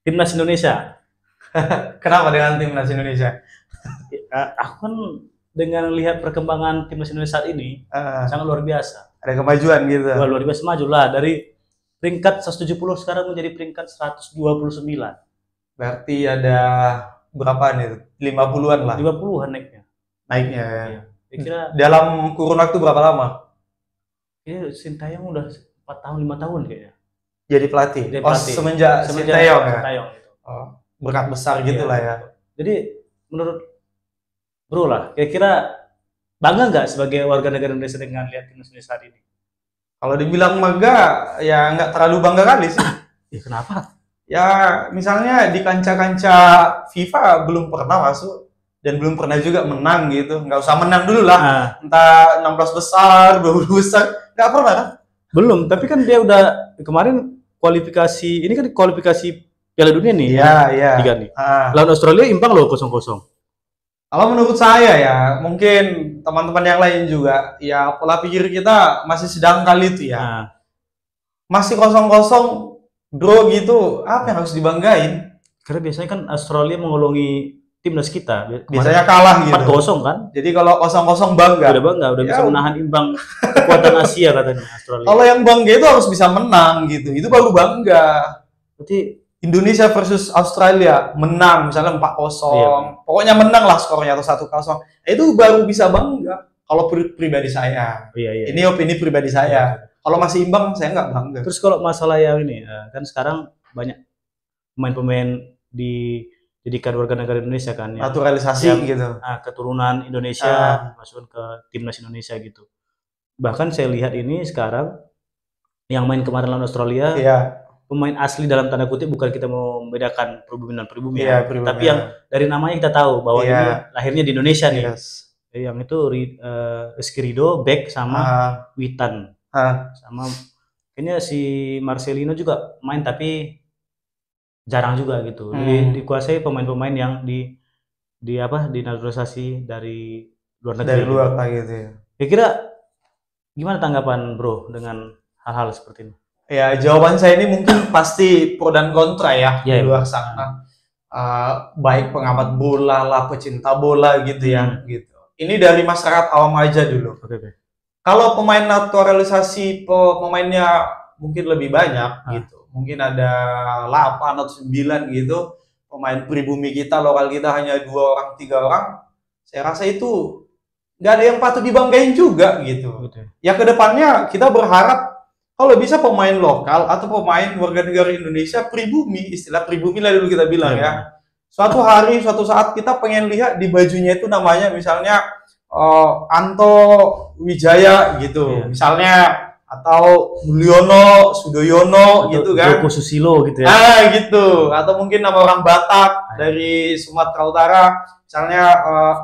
Timnas Indonesia. Kenapa dengan timnas Indonesia? Aku kan dengan lihat perkembangan timnas Indonesia saat ini sangat luar biasa. Ada kemajuan gitu. Luar biasa maju lah dari peringkat 170 sekarang menjadi peringkat 129. Berarti ada berapa nih? 50-an lah. 50-an naiknya. Naiknya ya. Iya. Kira dalam kurun waktu berapa lama? Ini Sintayong udah 4 tahun 5 tahun kayaknya. Jadi pelatih. Jadi Oh, pelatih. semenjak Sintayong ya. Sintayong gitu. Oh, berkat besar gitulah ya. Jadi menurut Bro lah, kira-kira bangga nggak sebagai warga negara Indonesia dengan lihat timnas Indonesia saat ini? Kalau dibilang bangga, ya nggak terlalu bangga kali sih. Ya kenapa? Ya misalnya di kancah-kancah FIFA belum pernah masuk dan belum pernah juga menang gitu. Nggak usah menang dulu lah. Nah, Entah 16 besar, 20 besar, nggak pernah kan? belum, tapi kan dia udah kemarin kualifikasi, ini kan kualifikasi Piala Dunia nih. Iya, iya. Tiga nih. Lawan Australia imbang loh 0-0. Kalau menurut saya ya, mungkin teman-teman yang lain juga, ya pola pikir kita masih sedang kali itu ya. Nah, Masih 0-0 draw gitu, apa yang harus dibanggain? karena biasanya kan Australia mengolongi timnas kita. Biasanya kalah gitu. 4-0 kan? Jadi kalau 0-0 bangga. Udah bangga, udah Ya, bisa menahan imbang kekuatan Asia katanya Australia. Kalau yang bangga itu harus bisa menang gitu. Itu baru bangga. Berarti Indonesia versus Australia menang misalnya 4-0. Iya. Pokoknya menang lah skornya atau 1-0. Itu baru bisa bangga. Kalau pribadi saya. iya. Ini opini pribadi saya. Kalau masih imbang saya nggak bangga. Terus kalau masalah yang ini, kan sekarang banyak pemain-pemain dijadikan warga negara Indonesia kan ya. Naturalisasi Yang, gitu. Keturunan Indonesia masukkan ke timnas Indonesia gitu. Bahkan saya lihat ini sekarang yang main kemarin lawan Australia, pemain asli dalam tanda kutip, bukan kita mau membedakan pribumi dan pribumi ya, tapi yang dari namanya kita tahu bahwa ini lahirnya di Indonesia nih. Yang itu Rizky Ridho, Beck sama Witan. Sama kayaknya si Marcelino juga main tapi jarang juga gitu. Dikuasai pemain-pemain yang dinaturalisasi dari luar negeri. Dari luar gitu ya. Kira-kira gimana tanggapan Bro dengan hal-hal seperti ini? Ya, jawaban saya ini mungkin pasti pro dan kontra ya di luar sana. Baik pengamat bola lah, pecinta bola gitu ya. Gitu. Ini dari masyarakat awam aja dulu. Kalau pemain naturalisasi pemainnya mungkin lebih banyak gitu. Mungkin ada 8 atau 9 gitu. Pemain pribumi kita, lokal kita hanya 2 orang, 3 orang. Saya rasa itu nggak ada yang patut dibanggain juga gitu. Ya kedepannya kita berharap kalau bisa pemain lokal atau pemain warga negara Indonesia pribumi, istilah pribumi lah dulu kita bilang ya. Suatu hari, suatu saat kita pengen lihat di bajunya itu namanya misalnya Anto Wijaya gitu, misalnya, atau Mulyono, Sudoyono gitu kan. Joko Susilo gitu ya. Gitu. Atau mungkin nama orang Batak dari Sumatera Utara, misalnya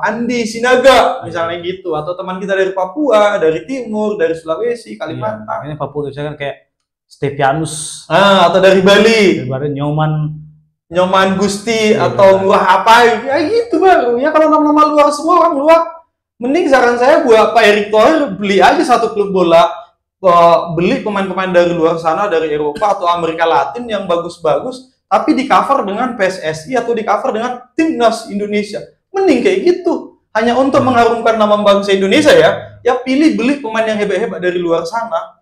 Andi Sinaga, misalnya gitu. Atau teman kita dari Papua, dari Timur, dari Sulawesi, Kalimantan. Ini Papua misalkan kayak Stepianus. Atau dari Bali. Dari Nyoman Gusti atau Ngurah apa ya gitu baru. Ya kalau nama-nama luar semua orang luar, mending saran saya buat Pak Erick Thohir beli aja satu klub bola. Beli pemain-pemain dari luar sana, dari Eropa atau Amerika Latin yang bagus-bagus, tapi di cover dengan PSSI atau di cover dengan timnas Indonesia. Mending kayak gitu. Hanya untuk mengharumkan nama bangsa Indonesia ya. Ya pilih beli pemain yang hebat-hebat dari luar sana.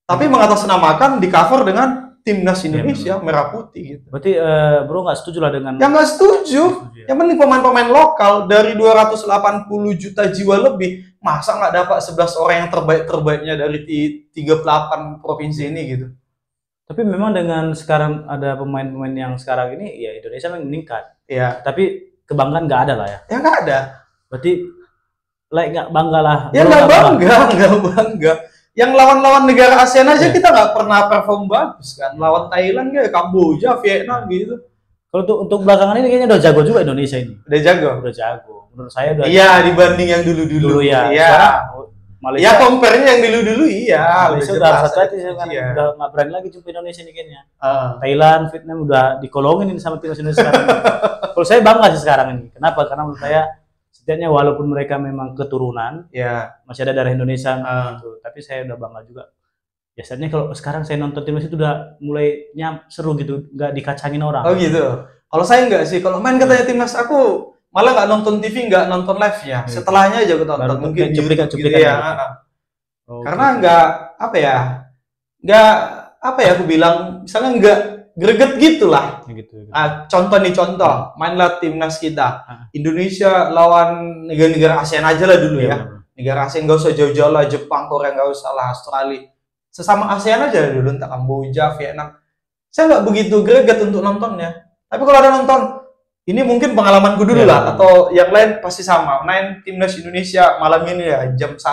Tapi mengatasnamakan di cover dengan timnas Indonesia merah putih gitu. Berarti Bro nggak setuju lah dengan? Yang nggak setuju. Yang penting pemain-pemain lokal dari 280 juta jiwa lebih. Masa nggak dapat 11 orang yang terbaiknya dari 38 provinsi ini gitu. Tapi memang dengan sekarang ada pemain-pemain yang sekarang ini, ya Indonesia memang meningkat. Iya. Tapi kebanggaan nggak ada lah ya. Ya nggak ada. Berarti nggak bangga lah. Ya nggak bangga. Yang lawan-lawan negara ASEAN aja kita nggak pernah perform bagus kan. Lawan Thailand kayak Kamboja, Vietnam gitu. Kalau untuk belakangan ini kayaknya udah jago juga Indonesia ini. Udah jago. Menurut saya udah. Iya, dibanding yang dulu-dulu ya. Iya. Malaysia. Ya compare-nya yang dulu-dulu iya. Malaysia udah satu kan udah nggak berani lagi jumpa Indonesia ini kayaknya. Thailand, Vietnam udah dikolongin ini sama timnas Indonesia sekarang. Kalau saya bangga sih sekarang ini. Kenapa? Karena menurut saya setidaknya walaupun mereka memang keturunan, masih ada darah Indonesia gitu. Tapi saya udah bangga juga Biasanya kalau sekarang saya nonton timnas itu udah mulai seru gitu, nggak dikacangin orang. Oh gitu. Kalau saya enggak sih, kalau main katanya timnas aku malah nggak nonton TV, nggak nonton live-nya. Setelahnya aja aku tonton. Mungkin cuplikan gitu ya. Karena nggak apa ya, nggak apa ya aku bilang, misalnya nggak greget gitulah. Gitu. Contoh mainlah timnas kita, Indonesia lawan negara-negara ASEAN aja lah dulu ya. Negara ASEAN nggak usah jauh-jauh lah, Jepang, Korea nggak usah lah, Australia. Sesama ASEAN aja dulu, entah Kamboja, Vietnam. Saya nggak begitu greget untuk nontonnya. Tapi kalau ada nonton, ini mungkin pengalamanku dulu lah, atau yang lain pasti sama. Main timnas Indonesia malam ini ya, jam 1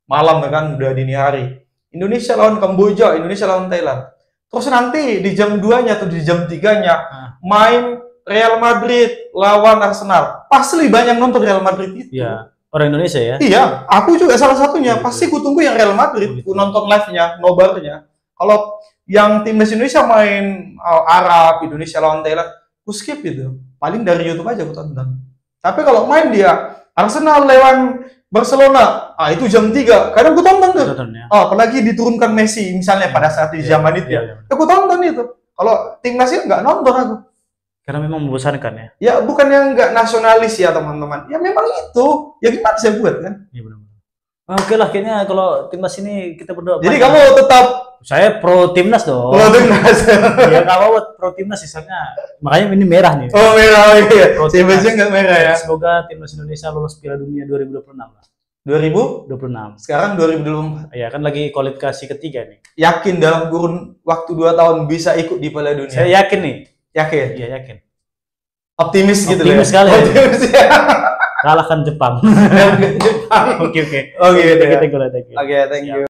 malam kan, udah dini hari. Indonesia lawan Kamboja, Indonesia lawan Thailand. Terus nanti di jam 2-nya atau di jam 3-nya main Real Madrid lawan Arsenal. Pasti banyak nonton Real Madrid itu. Iya. Orang Indonesia ya? Iya, aku juga salah satunya. Pasti ku tunggu yang Real Madrid, ku nonton live-nya, nobarnya. Kalau yang timnas Indonesia main Arab, Indonesia lawan Thailand, ku skip itu. Paling dari YouTube aja ku tonton. Tapi kalau main dia Arsenal lawan Barcelona, itu jam 3. Kadang ku tonton tuh. Apalagi diturunkan Messi misalnya pada saat di zaman itu ya. Aku tonton itu. Kalau timnasnya nggak nonton aku. Karena memang membosankan ya? Ya bukan yang nggak nasionalis ya teman-teman. Ya memang itu. Ya gimana saya buat kan? Iya benar. Oke lah, kayaknya kalau timnas ini kita berdoa. Jadi kamu tetap? Saya pro timnas dong. Pro timnas. Ya nggak apa-apa pro timnas misalnya. Makanya ini merah nih. Oh merah iya. Timnasnya nggak merah ya. Semoga timnas Indonesia lolos Piala Dunia 2026 lah. 2026. Sekarang 2024. Ya kan lagi kualifikasi ketiga nih. Yakin dalam kurun waktu 2 tahun bisa ikut di Piala Dunia? Saya yakin nih. Yakin? Iya yakin. Optimis gitu ya? Optimis sekali. Optimis ya. Kalahkan Jepang. Jepang. Oke. Oke, thank you. Oke, thank you.